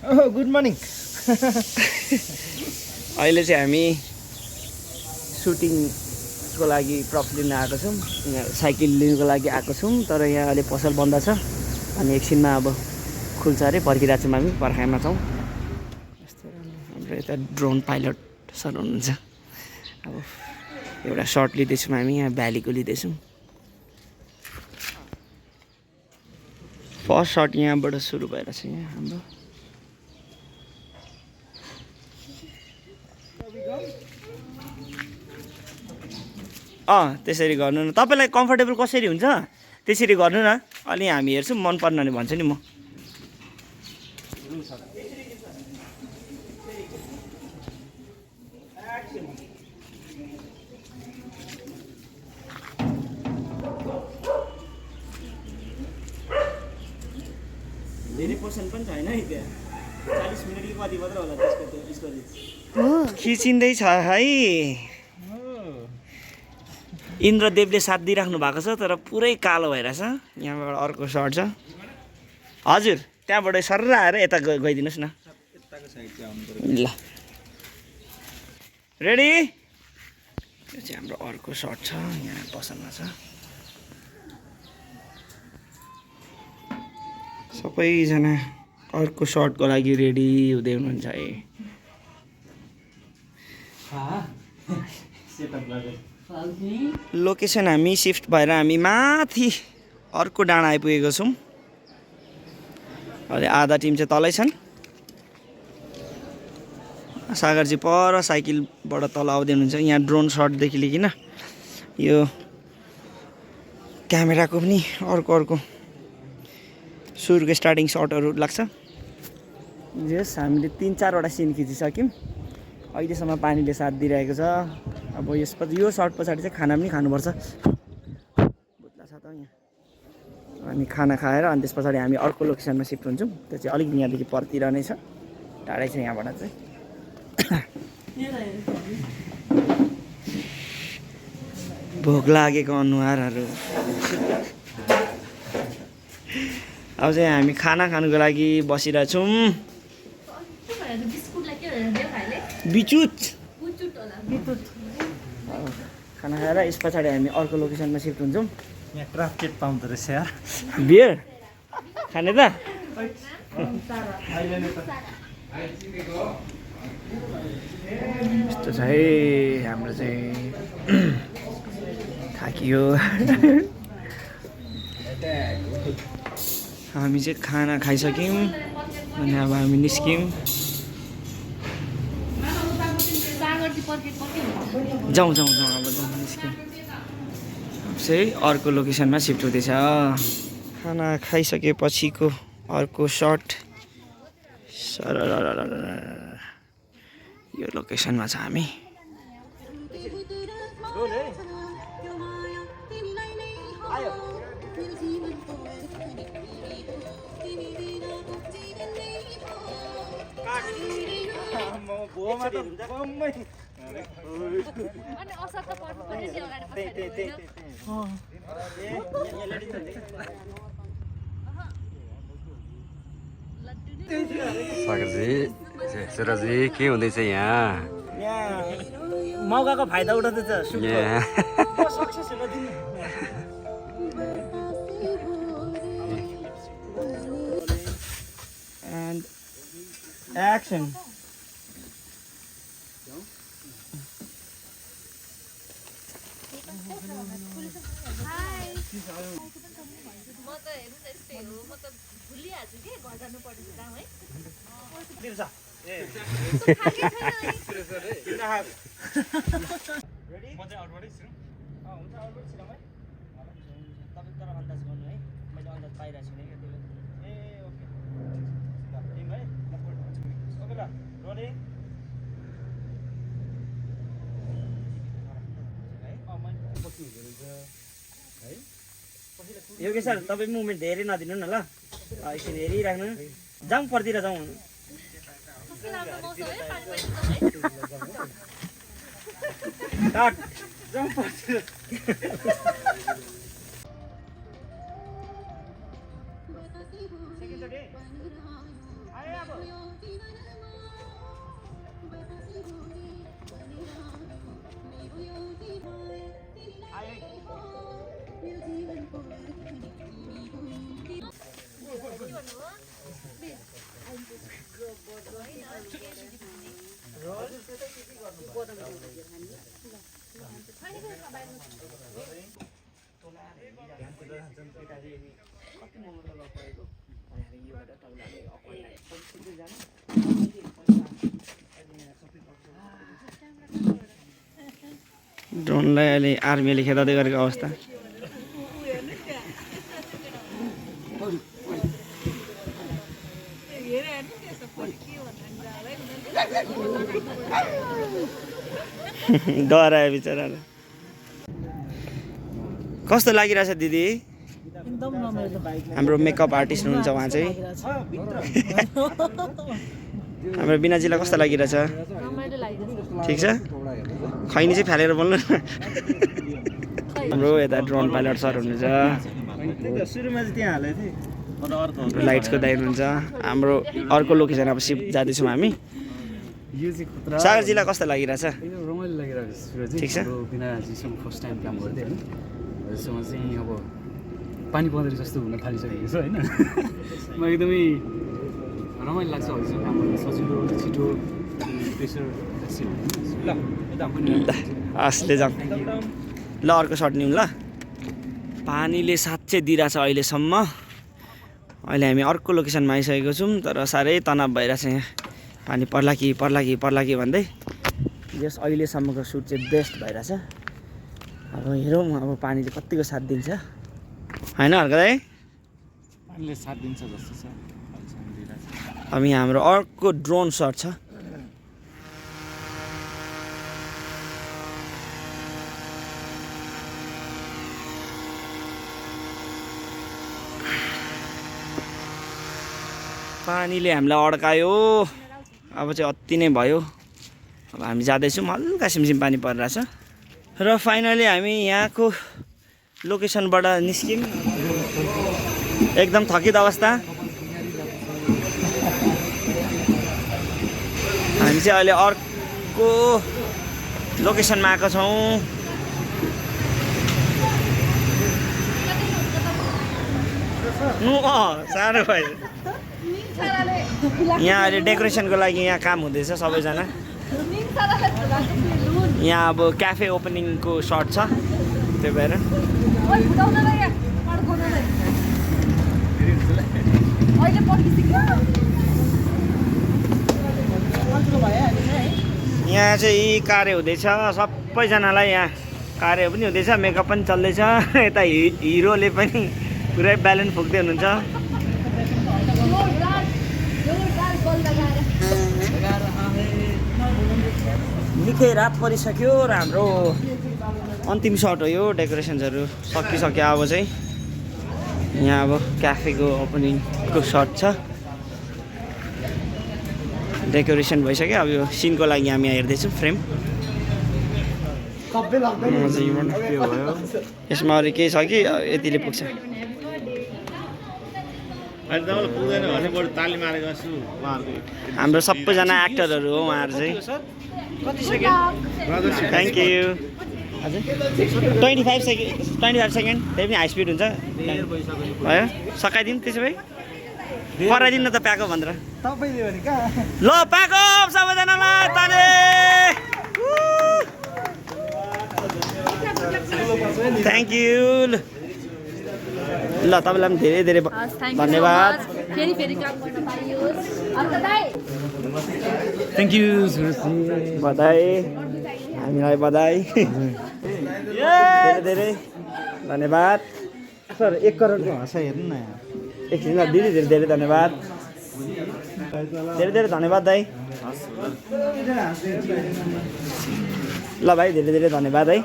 Oh good morning. अहिले चाहिँ हामी सुटिङको लागि प्रप्स लिन आएको छौँ। यहाँ साइकल लिनुको लागि आएको छौँ, तर यहाँ अहिले पसल बन्द छ अनि एकछिनमा अब खुल्छ अरे, पर्खिरहेको छौँ हामी, पर्खाइमा छौँ। हाम्रो यता ड्रोन पाइलट सर हुनुहुन्छ। अब एउटा सर्ट लिँदैछौँ हामी, यहाँ भ्यालीको लिँदैछौँ। फर्स्ट सर्ट यहाँबाट सुरु भएर छ यहाँ हाम्रो। त्यसरी गर्नु न, तपाईँलाई कम्फर्टेबल कसरी हुन्छ त्यसरी गर्नु न, अनि हामी हेर्छौँ, मन पर्न भने भन्छु नि म। धेरै पोर्सन पनि छैन है, त्यहाँ 40 मिनट कि कति मात्र होला त्यसको खिचिँदैछ है। इन्द्रदेवले साथ दिइराख्नु भएको छ, तर पुरै कालो भइरहेछ। यहाँबाट अर्को सर्ट छ हजुर, त्यहाँबाट सर्र आएर यता गइदिनुहोस् न। ल रेडी, यो चाहिँ हाम्रो अर्को सर्ट छ, यहाँ पसलमा छ। सबैजना अर्को सर्टको लागि रेडी हुँदै हुनुहुन्छ है। लोकेसन हामी सिफ्ट भएर हामी माथि अर्को डाँडा आइपुगेको छौँ। अहिले आधा टिम चाहिँ तलै छन्। सागरजी पर साइकलबाट तल आउँदै हुनुहुन्छ। यहाँ ड्रोन सर्टदेखि लिएर यो क्यामेराको पनि अर्को सुरुको स्टार्टिङ सर्टहरू लाग्छ। यस हामीले 3-4वटा सिन खिचिसक्यौँ। अहिलेसम्म पानीले साथ दिइरहेको छ। अब यसपछि यो सर्ट पछाडि चाहिँ खाना पनि खानुपर्छ। बुझ्ला छ त यहाँ। अनि खाना खाएर अनि त्यस पछाडि हामी अर्को लोकेसनमा सिफ्ट हुन्छौँ। त्यो चाहिँ अलिक यहाँदेखि परतिर नै छ, टाढै छ यहाँबाट चाहिँ। भोक लागेको अनुहारहरू। अब चाहिँ हामी खाना खानुको लागि बसिरहेछौँ। बिचुट खाना खाएर यस पछाडि हामी अर्को लोकेसनमा सिफ्ट हुन्छौँ। यहाँ क्राफ्टेड पाउँदो रहेछ यार। बियर खाने त यस्तो छ है हाम्रो चाहिँ। थाकियो। हामी चाहिँ खाना खाइसक्यौँ अनि अब हामी निस्क्यौँ। जाउँ अब निस्क्यौँ। अब चाहिँ अर्को लोकेसनमा सिफ्ट हुँदैछ। खाना खाइसकेपछिको अर्को सर्ट यो लोकेसनमा छ हामी। सागरजी, सुरजी के हुँदैछ यहाँ? मौकाको फाइदा उठाउँदैछ। And action. योगेश सर, तपाईँ मुभमेन्ट धेरै नदिनु न ल। एकछिन हेरिराख्नु। जाउँ परतिर जाउँ। जाउँ परतिर। सेकेन्डचोटि आयो अब। ड्रोनलाई अहिले आर्मीले खेदाउँदै गरेको अवस्था। डरायो बिचराले। कस्तो लागिरहेछ दिदी? हाम्रो मेकअप आर्टिस्ट हुनुहुन्छ उहाँ चाहिँ। हाम्रो बिनाजीलाई कस्तो लागिरहेछ? ठिक छ? खैनी चाहिँ फालेर बोल्नु न। हाम्रो यता ड्रोन पाइलट सर हुनुहुन्छ, सुरुमा चाहिँ त्यहाँ हालेको थिएँ। लाइट्सको दाइ हुनुहुन्छ। हाम्रो अर्को लोकेसन अब सिफ्ट जाँदैछौँ हामी। सागरजीलाई कस्तो लागिरहेछ? रमाइलो लागिरहेको छ सुरज। ठिक छ? बिनाजीसँग फर्स्ट टाइम काम गर्दै होइन, यसमा चाहिँ अब पानी पँधेर जस्तो हुन थालिसकेको छ होइन। म एकदमै रमाइलो लाग्छ हजुरसँग काम गर्नु, सजिलो छिटो प्रेसर हस्ले जाउँ ल। अर्को सर्ट निउँ ल। पानीले साँच्चै दिइरहेछ अहिलेसम्म। अहिले हामी अर्को लोकेसनमा आइसकेको छौँ, तर साह्रै तनाव भइरहेछ यहाँ। पानी पर्ला कि भन्दै। यस अहिलेसम्मको सुट चाहिँ बेस्ट भइरहेछ। अब हेरौँ अब पानीले कतिको साथ दिन्छ होइन हर्क दाइ? पानीले साथ दिन्छ जस्तो छ। अब यहाँ हाम्रो अर्को ड्रोन सर्ट छ। पानीले हामीलाई अड्कायो। अब चाहिँ अति नै भयो। अब हामी जाँदैछौँ, हल्का सिमसिम पानी परिरहेछ। र फाइनली हामी यहाँको लोकेसनबाट निस्क्यौँ। एकदम थकित अवस्था। हामी चाहिँ अहिले अर्को लोकेसनमा आएको छौँ। साह्रो भयो। यहाँ अहिले डेकोरेसनको लागि यहाँ काम हुँदैछ सबैजना। यहाँ अब क्याफे ओपनिङको सर्ट छ, त्यही भएर यहाँ चाहिँ कार्य हुँदैछ। सबैजनालाई यहाँ कार्य पनि हुँदैछ, मेकअप पनि चल्दैछ। यता हिरोले पनि पुरै ब्यालेन्स फुक्दै हुनुहुन्छ। निकै रात परिसक्यो र हाम्रो अन्तिम सर्ट हो यो। डेकोरेसन्सहरू सकिसक्यो। अब चाहिँ यहाँ अब क्याफेको ओपनिङको सर्ट छ। डेकोरेसन भइसक्यो। अब यो सिनको लागि हामी यहाँ हेर्दैछौँ फ्रेम। यसमा अरू केही छ कि यतिले पुग्छ? हाम्रो सबैजना एक्टरहरू हो उहाँहरू चाहिँ। Thank you. हजुर 25 सेकेन्ड। त्यही पनि हाई स्पिड हुन्छ भयो। सकाइदिउँ त्यसो भए? कराइदिउँ न त प्याकअप भनेर। ल प्याकअप सबैजनालाई ताले। Thank you. ल तपाईँलाई पनि धेरै धेरै धन्यवाद। Thank you सुरजजी। बधाई, हामीलाई बधाई। धेरै धेरै धन्यवाद सर। 1 करोडको हँसा हेर्नु न एकछिन। ल दिदी धेरै धेरै धन्यवाद। धेरै धेरै धन्यवाद दाइ। ल भाइ धेरै धेरै धन्यवाद है।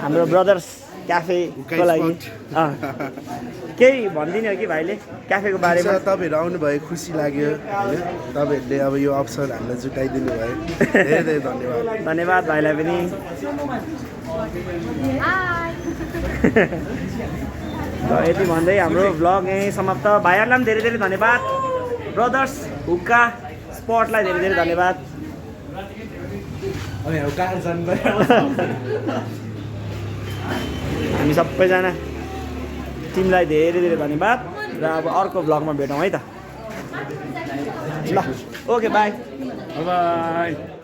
हाम्रो ब्रदर्स क्याफेको लागि केही भनिदिने हो कि भाइले क्याफेको बारेमा? तपाईँहरू आउनुभयो खुसी लाग्यो होइन। तपाईँहरूले अब यो अवसर हामीलाई जुटाइदिनु भयो, धेरै धेरै धन्यवाद। धन्यवाद भाइलाई पनि। र यति भन्दै हाम्रो भ्लग यहीँ समाप्त। भाइहरूलाई पनि धेरै धेरै धन्यवाद। ब्रदर्स हुक्का स्पटलाई धेरै धेरै धन्यवाद। अनि अब कहाँ जानु हामी सबैजना टिमलाई धेरै धेरै धन्यवाद र अब अर्को भ्लगमा भेटौँ है त। ल ओके बाई। बाई।